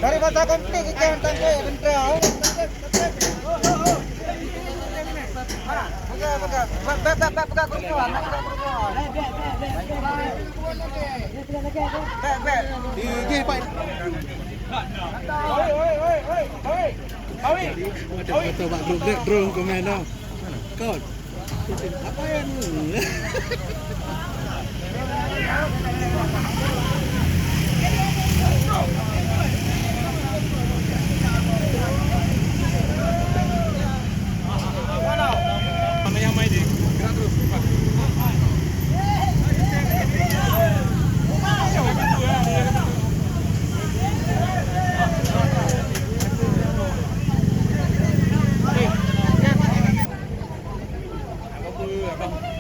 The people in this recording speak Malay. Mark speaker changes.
Speaker 1: Dari mata konflik ikan tangkai bentrau. Buka kerusuhan. Di Pak. Ada foto Pak Grup drone komen dong. Kau. Apa yang yang main di gerak terus. Abang